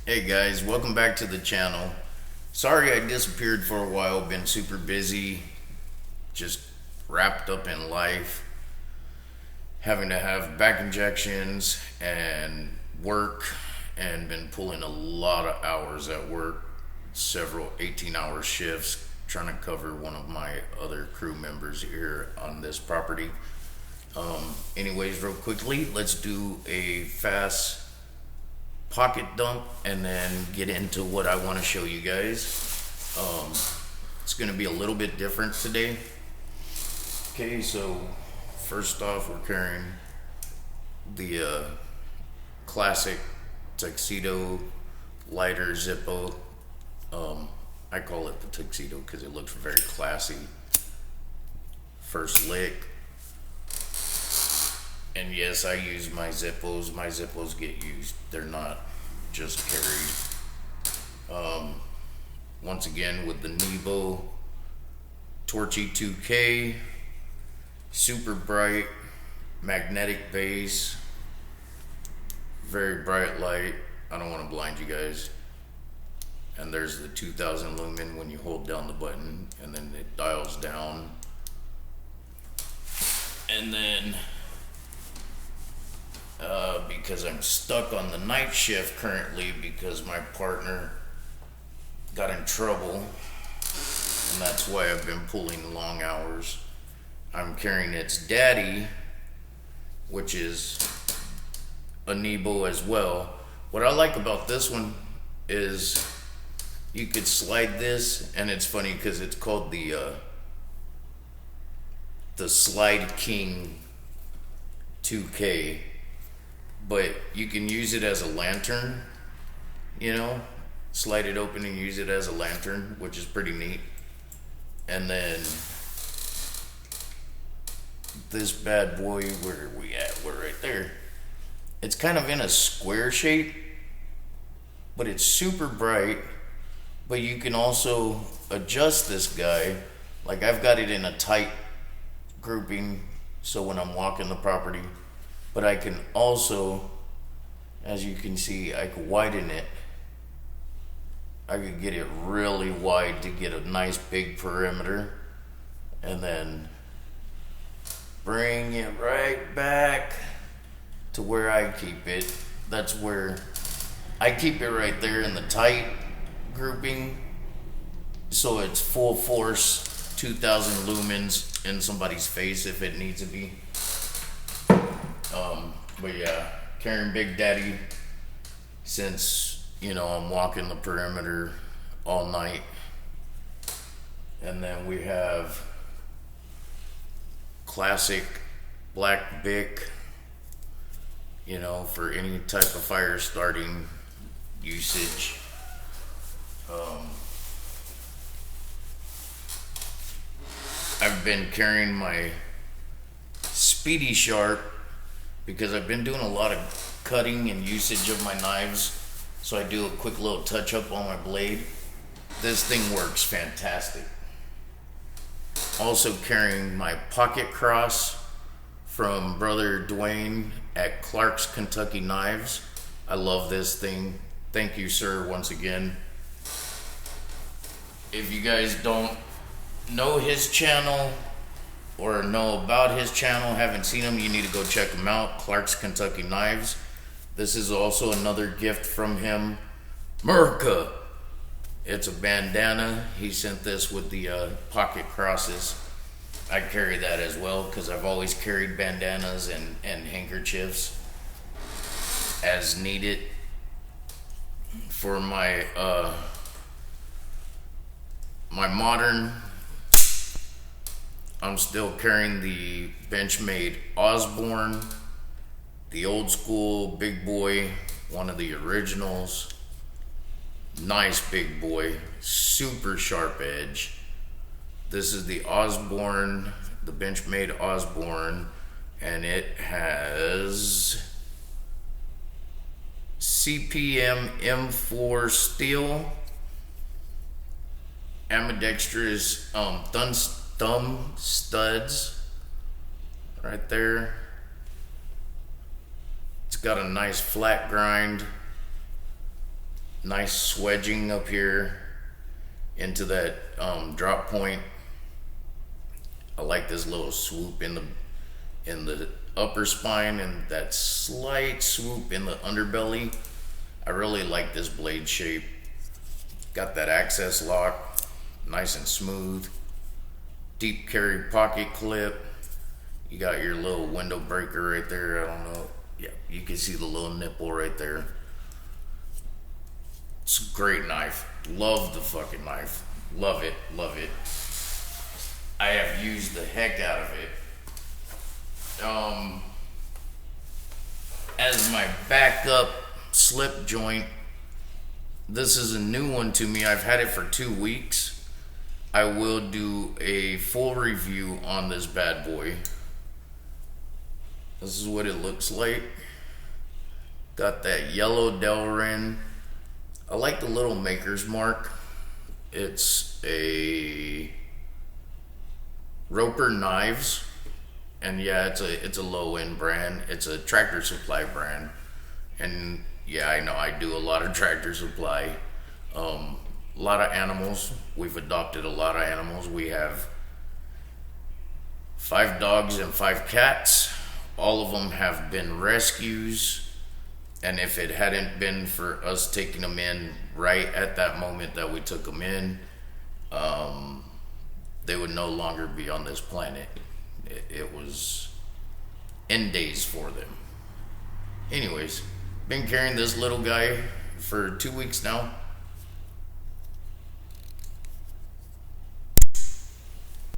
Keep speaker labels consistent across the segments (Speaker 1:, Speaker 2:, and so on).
Speaker 1: Hey guys, welcome back to the channel. Sorry I disappeared for a while, been super busy, just wrapped up in life, having to have back injections and work, and been pulling a lot of hours at work, several 18-hour shifts, trying to cover one of my other crew members here on this property. Anyways, real quickly, let's do a fast pocket dump and then get into what I want to show you guys. It's going to be a little bit different today. Okay, so first off, we're carrying the classic tuxedo lighter Zippo. I call it the tuxedo because it looks very classy. First lick. And yes, I use my Zippos. My Zippos get used. They're not just carried. Once again with the Nebo Torchy 2K. Super bright. Magnetic base. Very bright light. I don't want to blind you guys. And there's the 2000 lumen when you hold down the button. And then it dials down. And then because I'm stuck on the night shift currently because my partner got in trouble, and that's why I've been pulling long hours. I'm carrying its daddy, which is a Nebo as well. What I like about this one is you could slide this, and it's funny because it's called the Slide King 2K. But you can use it as a lantern, slide it open and use it as a lantern, which is pretty neat. And then this bad boy, where are we at? We're right there. It's kind of in a square shape, but it's super bright. But you can also adjust this guy. Like I've got it in a tight grouping, so when I'm walking the property. But I can also, as you can see, I can widen it. I could get it really wide to get a nice big perimeter. And then bring it right back to where I keep it. That's where I keep it, right there in the tight grouping. So it's full force, 2000 lumens in somebody's face if it needs to be. But yeah, carrying Big Daddy since, I'm walking the perimeter all night. And then we have classic black Bic, for any type of fire starting usage. I've been carrying my Speedy Sharp because I've been doing a lot of cutting and usage of my knives, so I do a quick little touch up on my blade. This thing works fantastic. Also carrying my Pocket Cross from brother Dwayne at Clark's Kentucky Knives. I love this thing. Thank you, sir, once again. If you guys don't know his channel or know about his channel, haven't seen him, you need to go check him out. Clark's Kentucky Knives. This is also another gift from him. Merca. It's a bandana. He sent this with the pocket crosses. I carry that as well because I've always carried bandanas and handkerchiefs as needed. For my my modern, I'm still carrying the Benchmade Osborne, the old school big boy, one of the originals. Nice big boy, super sharp edge. This is the Osborne, the Benchmade Osborne, and it has CPM M4 steel, ambidextrous thumb studs right there. It's got a nice flat grind, nice swedging up here into that drop point. I like this little swoop in the upper spine and that slight swoop in the underbelly. I really like this blade shape. Got that access lock, nice and smooth. Deep carry pocket clip. You got your little window breaker right there. I don't know. Yeah, you can see the little nipple right there. It's a great knife. Love the fucking knife. Love it, love it. I have used the heck out of it. As my backup slip joint, this is a new one to me. I've had it for 2 weeks. I will do a full review on this bad boy. This is what it looks like. Got that yellow Delrin. I like the little maker's mark. It's a Roper Knives, and yeah, it's a low end brand. It's a Tractor Supply brand, and yeah, I know I do a lot of Tractor Supply. A lot of animals. We've adopted a lot of animals. We have 5 dogs and 5 cats. All of them have been rescues. And if it hadn't been for us taking them in right at that moment that we took them in, they would no longer be on this planet. It was end days for them. Anyways, been carrying this little guy for 2 weeks now.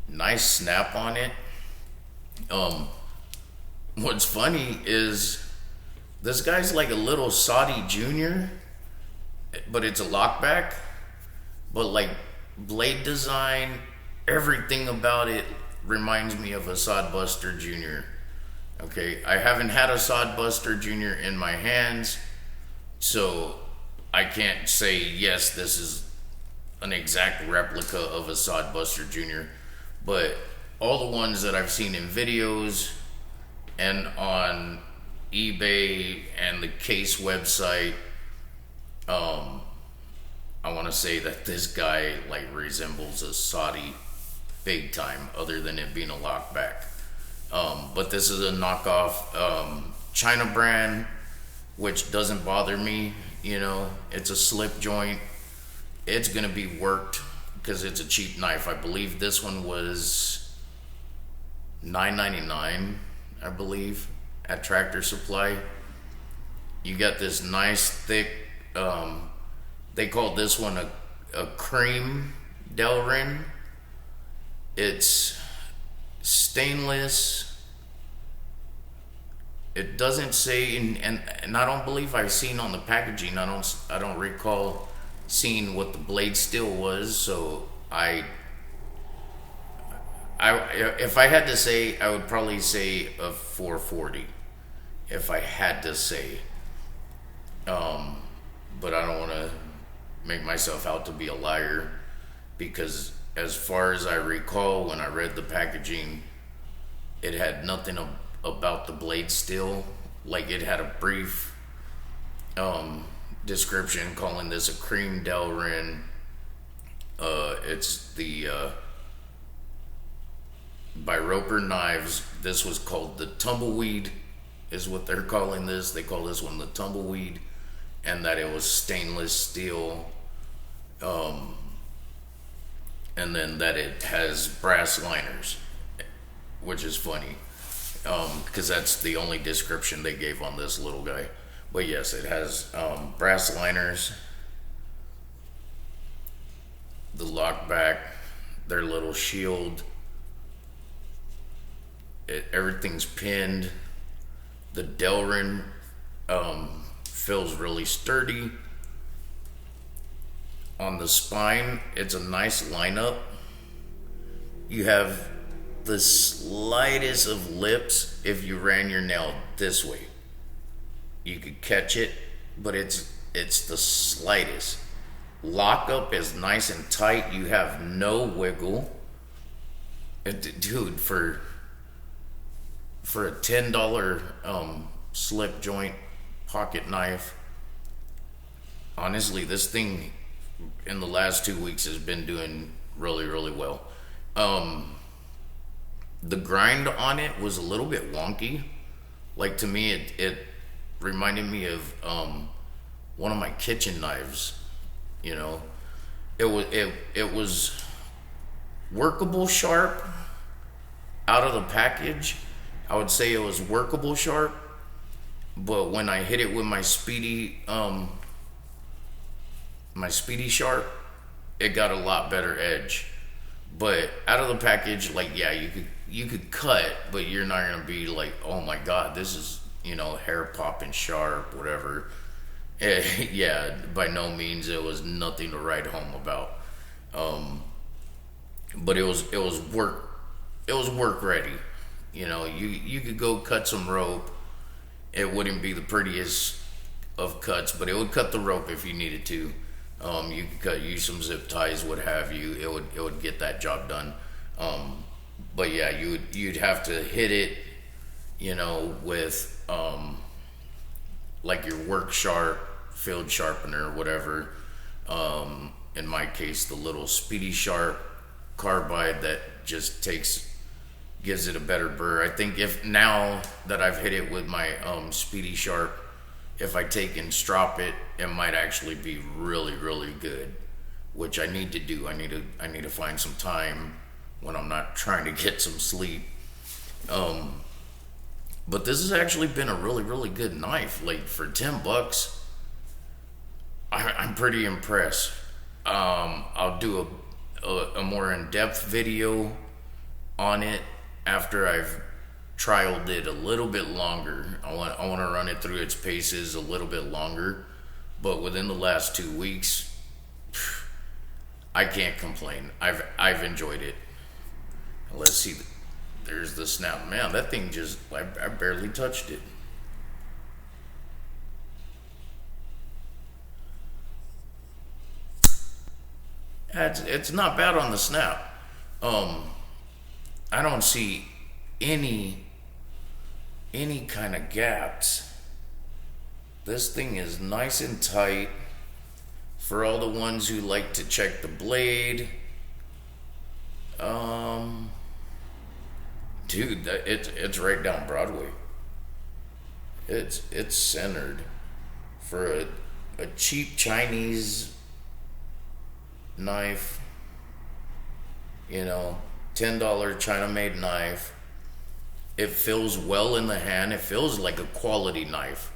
Speaker 1: Nice snap on it. What's funny is this guy's like a little Saudi Junior, but it's a lockback. But like blade design, everything about it reminds me of a Sodbuster Junior. Okay, I haven't had a Sodbuster Junior in my hands, so I can't say yes, this is an exact replica of a Sodbuster Junior. But all the ones that I've seen in videos and on eBay and the Case website, I want to say that this guy like resembles a Saudi big time, other than it being a lockback. But this is a knockoff China brand, which doesn't bother me. You know, it's a slip joint. It's gonna be worked because it's a cheap knife. I believe this one was $9.99, I believe, at Tractor Supply. You got this nice thick, they call this one a cream Delrin. It's stainless. It doesn't say, and I don't believe I've seen on the packaging. I don't recall seeing what the blade steel was. So if I had to say, I would probably say a 440. If I had to say, but I don't want to make myself out to be a liar, because as far as I recall, when I read the packaging, it had nothing about the blade steel. Like, it had a brief description calling this a cream Delrin. It's the by Roper Knives. This was called the Tumbleweed, is what they're calling this. They call this one the Tumbleweed, and that it was stainless steel, and then that it has brass liners, which is funny, because that's the only description they gave on this little guy. But yes, it has brass liners, the lockback, their little shield, everything's pinned. The Delrin feels really sturdy. On the spine, it's a nice lineup. You have the slightest of lips. If you ran your nail this way, you could catch it, but it's the slightest. Lockup is nice and tight. You have no wiggle. Dude, for a $10 slip joint pocket knife, honestly, this thing in the last 2 weeks has been doing really, really well. Um, the grind on it was a little bit wonky. Like to me, it reminded me of one of my kitchen knives. You know, it was workable sharp out of the package. I would say it was workable sharp, but when I hit it with my speedy sharp, it got a lot better edge. But out of the package, like yeah, you could cut, but you're not gonna be like, oh my god, this is hair popping sharp, whatever. Yeah, by no means it was nothing to write home about. Um, but it was work ready. You could go cut some rope. It wouldn't be the prettiest of cuts, but it would cut the rope if you needed to. You could use some zip ties, what have you. It would get that job done. Um, but yeah, you'd have to hit it, with like your work sharp, field sharpener, whatever. In my case, the little Speedy Sharp carbide that just gives it a better burr. I think if now that I've hit it with my Speedy Sharp, if I take and strop it, it might actually be really, really good, which I need to do. I need to find some time when I'm not trying to get some sleep. Um, but this has actually been a really, really good knife. Like for $10, I'm pretty impressed. I'll do a more in-depth video on it after I've trialed it a little bit longer. I want to run it through its paces a little bit longer, but within the last 2 weeks, I can't complain. I've enjoyed it. Let's see. There's the snap. Man, that thing just I barely touched it. It's not bad on the snap. Um, I don't see any kind of gaps. This thing is nice and tight. For all the ones who like to check the blade, um, dude, it's right down Broadway. It's centered for a cheap Chinese knife. You know, $10 China made knife. It feels well in the hand. It feels like a quality knife.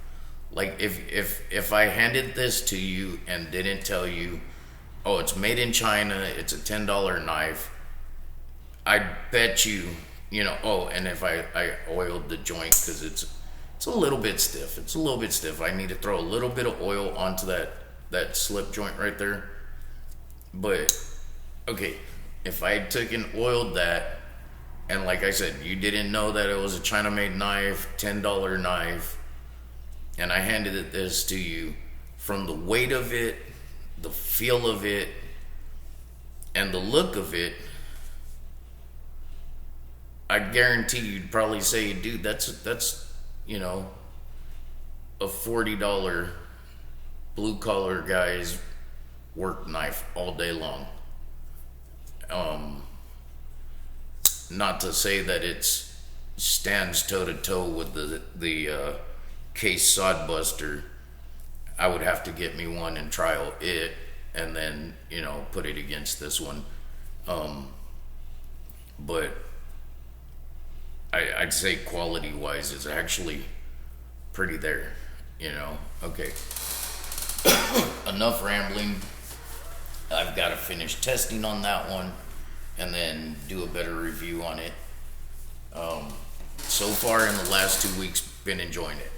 Speaker 1: Like if I handed this to you and didn't tell you, oh, it's made in China, it's a $10 knife, I bet you, oh, and if I oiled the joint because it's a little bit stiff. It's a little bit stiff. I need to throw a little bit of oil onto that slip joint right there. But okay, if I took and oiled that, and like I said, you didn't know that it was a China made knife, $10 knife, and I handed this to you, from the weight of it, the feel of it, and the look of it, I guarantee you'd probably say, dude, that's a $40 blue collar guy's work knife all day long. Um, Not to say that it stands toe to toe with the Case Sodbuster. I would have to get me one and trial it, and then put it against this one. Um, but I'd say quality wise, it's actually pretty there. Okay. Enough rambling. I've got to finish testing on that one and then do a better review on it. So far in the last 2 weeks, been enjoying it.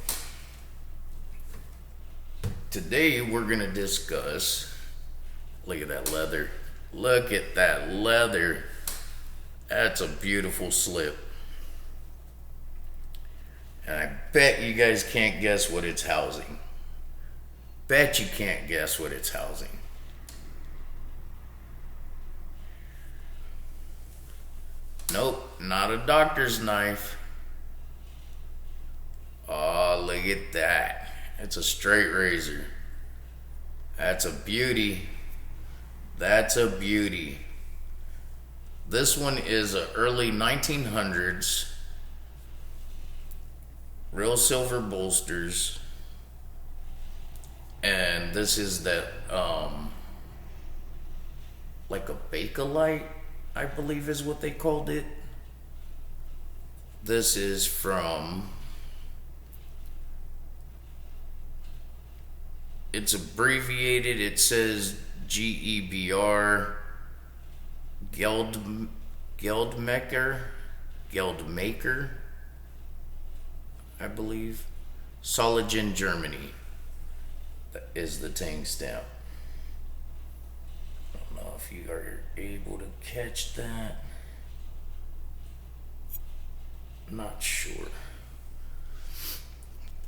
Speaker 1: Today we're gonna discuss. Look at that leather. Look at that leather. That's a beautiful slip. And I bet you guys can't guess what it's housing. Bet you can't guess what it's housing. Nope, not a doctor's knife. Oh, look at that. It's a straight razor. That's a beauty. That's a beauty. This one is a early 1900s, real silver bolsters, and this is that like a Bakelite, I believe is what they called it. This is from, it's abbreviated, it says GEBR, Geldmaker, I believe. Soligen, Germany. That is the Tang stamp. I don't know if you are able to catch that. Not sure.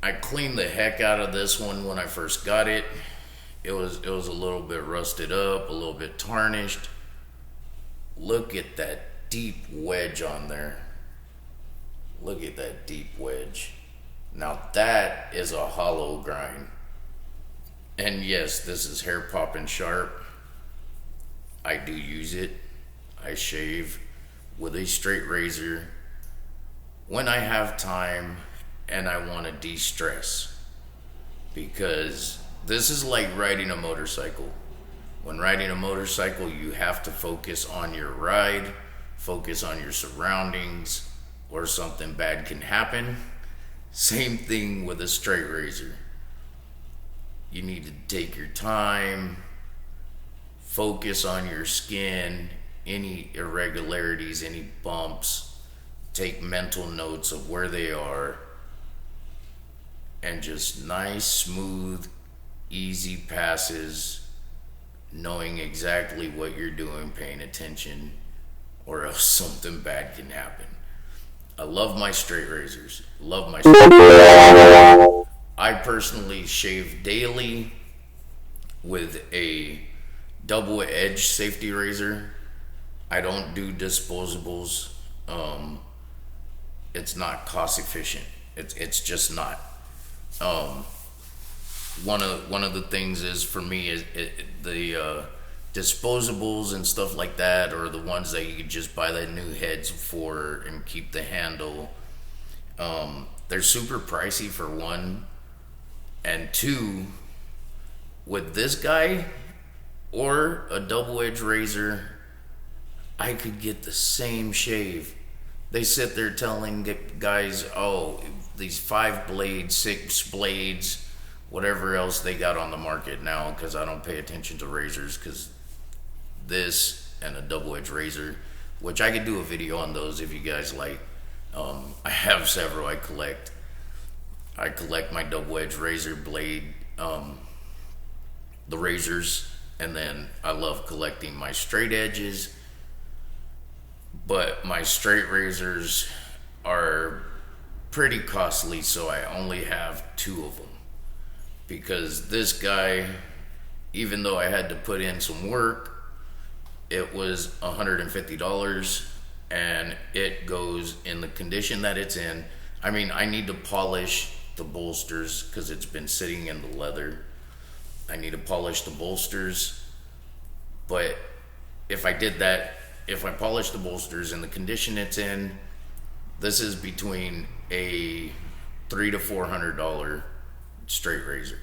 Speaker 1: I cleaned the heck out of this one when I first got it. It was a little bit rusted up, a little bit tarnished. Look at that deep wedge on there. Look at that deep wedge. Now that is a hollow grind. And yes, this is hair popping sharp. I do use it. I shave with a straight razor when I have time and I want to de-stress, because this is like riding a motorcycle. When riding a motorcycle, you have to focus on your ride, focus on your surroundings, or something bad can happen. Same thing with a straight razor. You need to take your time, focus on your skin, any irregularities, any bumps, take mental notes of where they are, and just nice, smooth, easy passes, knowing exactly what you're doing, paying attention, or else something bad can happen. I love my straight razors. Love my straight razors. I personally shave daily with a double edge safety razor. I don't do disposables. It's not cost efficient. It's just not. One of the things is for me is the disposables and stuff like that, or the ones that you could just buy the new heads for and keep the handle. They're super pricey for one, and two, with this guy or a double edge razor, I could get the same shave. They sit there telling guys, oh, these 5 blades, 6 blades, whatever else they got on the market now, because I don't pay attention to razors, because this and a double edge razor, which I could do a video on those if you guys like. I have several I collect. I collect my double edge razor blade, the razors, and then I love collecting my straight edges. But my straight razors are pretty costly, so I only have 2 of them. Because this guy, even though I had to put in some work, it was $150, and it goes in the condition that it's in. I mean, I need to polish the bolsters because it's been sitting in the leather. I need to polish the bolsters, but if I did that, if I polish the bolsters in the condition it's in, this is between a $300 to $400 straight razor,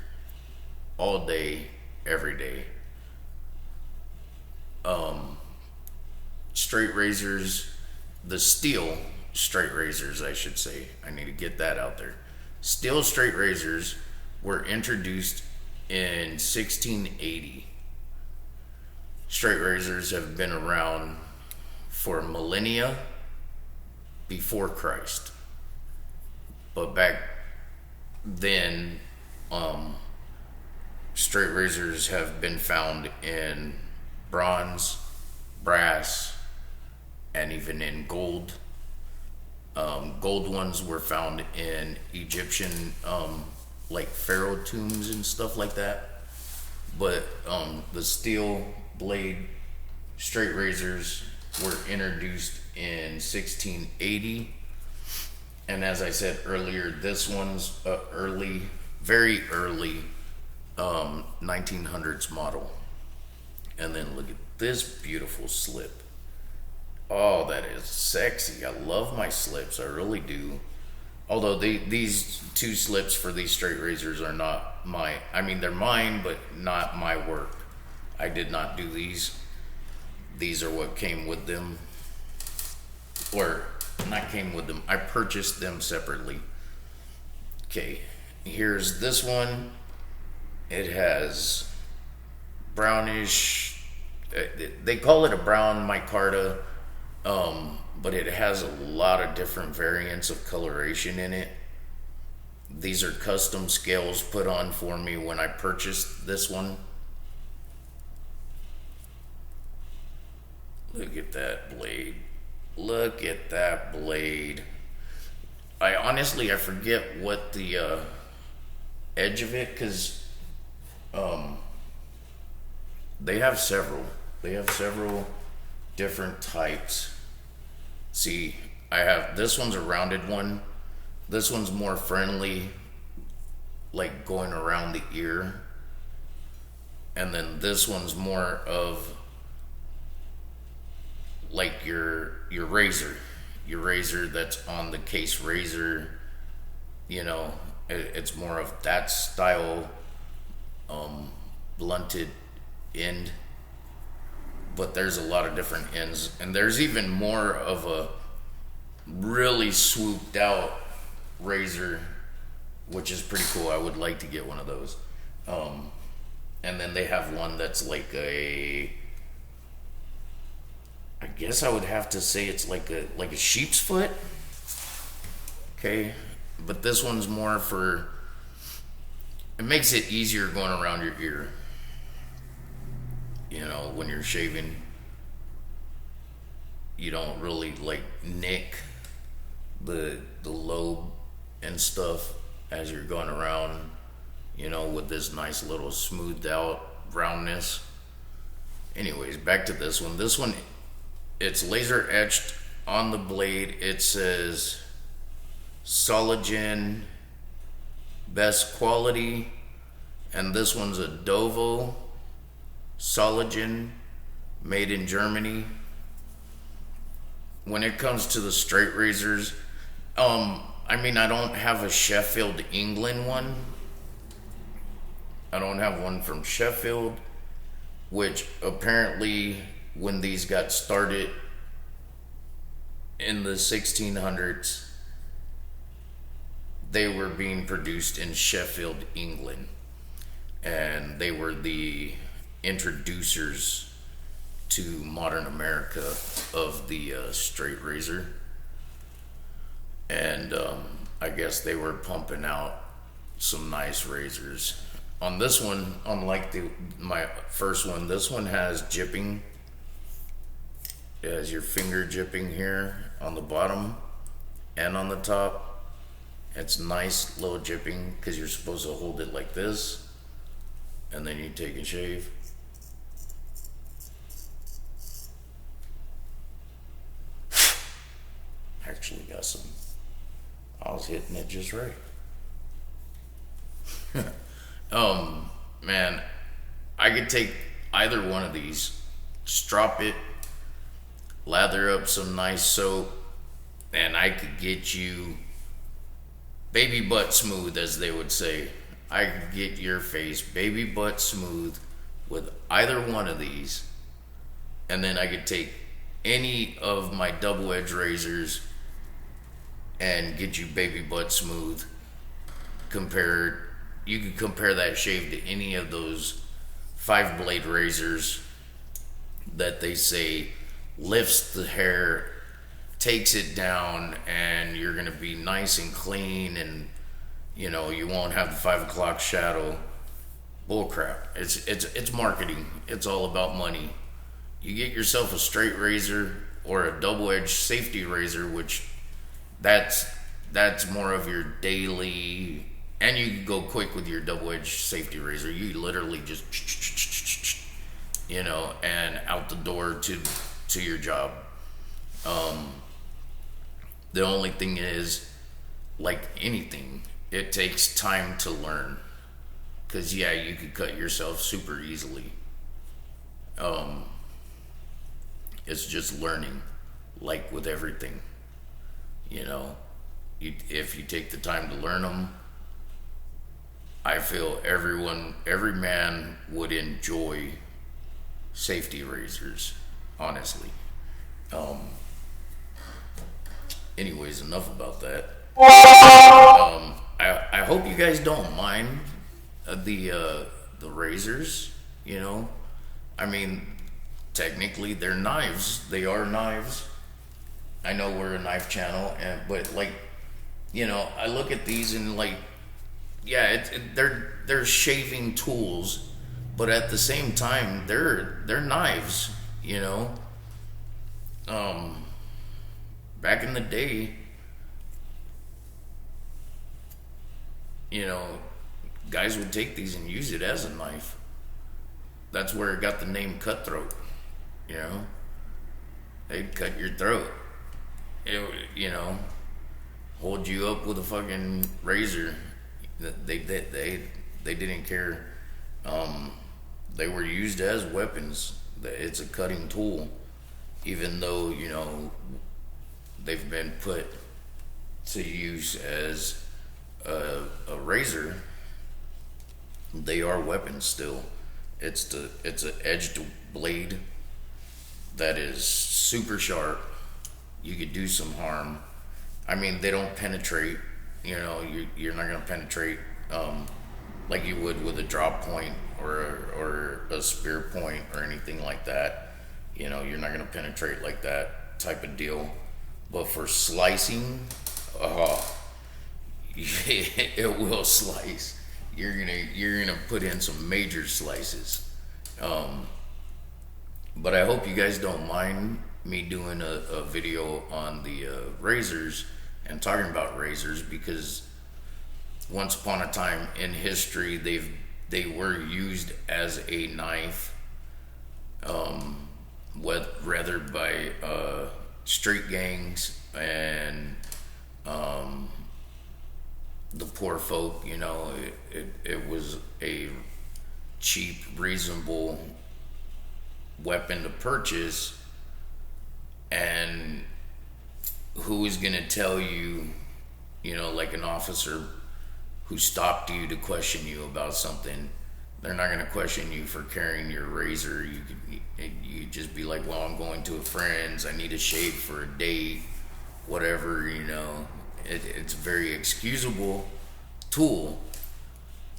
Speaker 1: all day, every day. Straight razors, the steel straight razors, I should say, I need to get that out there. Steel straight razors were introduced in 1680. Straight razors have been around for millennia before Christ. But back then, straight razors have been found in bronze, brass, and even in gold. Gold ones were found in Egyptian, like pharaoh tombs and stuff like that. But the steel blade straight razors were introduced in 1680. And as I said earlier, this one's very early 1900s model. And then look at this beautiful slip. Oh, that is sexy. I love my slips. I really do. Although these two slips for these straight razors are not I mean, they're mine, but not my work. I did not do these. These are what came with them. Or, not came with them. I purchased them separately. Okay, here's this one. It has brownish, they call it a brown micarta, but it has a lot of different variants of coloration in it. These are custom scales put on for me when I purchased this one. Look at that blade. Look at that blade. I forget what the edge of it, because they have several. They have several different types. See, I have, this one's a rounded one. This one's more friendly, like going around the ear. And then this one's more of like your razor. Your razor that's on the case razor, you know, it's more of that style, blunted end. But there's a lot of different ends, and there's even more of a really swooped out razor, which is pretty cool. I would like to get one of those. And then they have one that's like I guess I would have to say it's like a sheep's foot. Okay, but this one's more for, it makes it easier going around your ear. You know, when you're shaving, you don't really like nick the lobe and stuff as you're going around, you know, with this nice little smoothed out roundness. Anyways, back to this one. This one, it's laser etched on the blade. It says Soligen best quality, and this one's a Dovo Soligen, made in Germany. When it comes to the straight razors, I mean, I don't have a Sheffield, England one. I don't have one from Sheffield, which apparently when these got started in the 1600s, they were being produced in Sheffield, England. And they were the introducers to modern America of the straight razor. And I guess they were pumping out some nice razors. On this one, unlike my first one, this one has jipping. It has your finger jipping here on the bottom and on the top. It's nice little jipping because you're supposed to hold it like this, and then you take a shave. Actually got some, I was hitting it just right. Man, I could take either one of these, strop it, lather up some nice soap, and I could get you baby butt smooth, as they would say. I could get your face baby butt smooth with either one of these, and then I could take any of my double edge razors and get you baby butt smooth. You could compare that shave to any of those 5-blade razors that they say lifts the hair, takes it down, and you're gonna be nice and clean, and you know, you won't have the 5 o'clock shadow. Bullcrap. It's marketing. It's all about money. You get yourself a straight razor or a double edged safety razor, which that's more of your daily, and you can go quick with your double edged safety razor. You literally just, you know, and out the door to your job. The only thing is, like anything, it takes time to learn. Because, yeah, you could cut yourself super easily. Um, it's just learning, like with everything. You know, if you take the time to learn them, I feel every man would enjoy safety razors, honestly. Um, anyways, enough about that. I hope you guys don't mind the razors. You know, I mean, technically they're knives. They are knives. I know we're a knife channel, but like, you know, I look at these and like, yeah, they're shaving tools, but at the same time they're knives. You know, um, back in the day, you know, guys would take these and use it as a knife. That's where it got the name cutthroat. You know, they'd cut your throat. You know, hold you up with a fucking razor. They didn't care. Um, they were used as weapons. It's a cutting tool, even though, you know, they've been put to use as a razor. They are weapons still. It's an edged blade that is super sharp. You could do some harm. I mean, they don't penetrate. You know, you're not gonna penetrate like you would with a drop point or a spear point or anything like that. You know, you're not gonna penetrate like that type of deal. But for slicing, it will slice. You're gonna put in some major slices. But I hope you guys don't mind me doing a video on the razors and talking about razors, because once upon a time in history they were used as a knife, rather by street gangs and the poor folk. You know, it was a cheap, reasonable weapon to purchase. And who is going to tell you, you know, like an officer who stopped you to question you about something, they're not going to question you for carrying your razor. You just be like, well, I'm going to a friend's, I need a shave for a date, whatever. You know, it's a very excusable tool,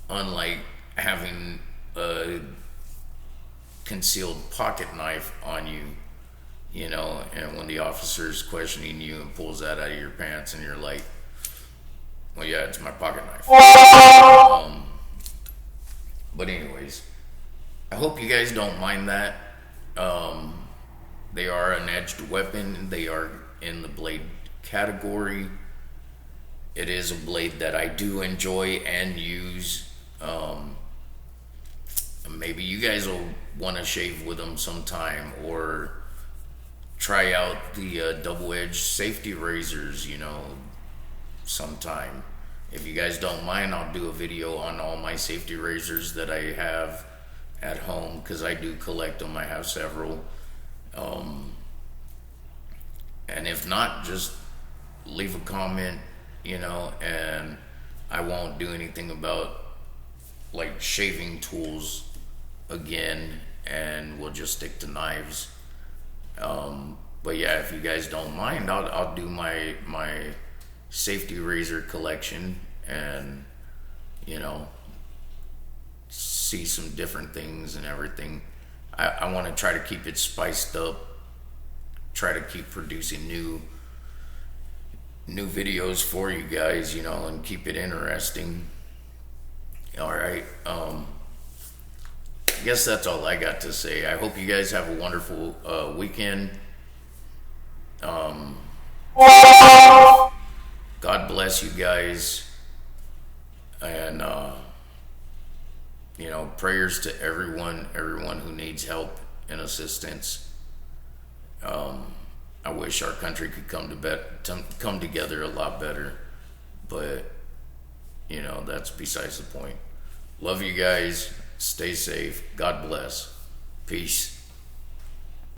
Speaker 1: unlike having a concealed pocket knife on you. You know, and when the officer's questioning you and pulls that out of your pants and you're like, well, yeah, it's my pocket knife. But anyways, I hope you guys don't mind that. They are an edged weapon. They are in the blade category. It is a blade that I do enjoy and use. Maybe you guys will want to shave with them sometime, or try out the double-edged safety razors, you know, sometime. If you guys don't mind, I'll do a video on all my safety razors that I have at home, because I do collect them. I have several. And if not, just leave a comment, you know, and I won't do anything about like shaving tools again, and we'll just stick to knives. But yeah, if you guys don't mind, I'll do my safety razor collection, and, you know, see some different things and everything. I want to try to keep it spiced up, try to keep producing new videos for you guys, you know, and keep it interesting. All right. I guess that's all I got to say. I hope you guys have a wonderful weekend. God bless you guys. And, you know, prayers to everyone who needs help and assistance. I wish our country could come together a lot better, but, you know, that's besides the point. Love you guys. Stay safe. God bless. Peace.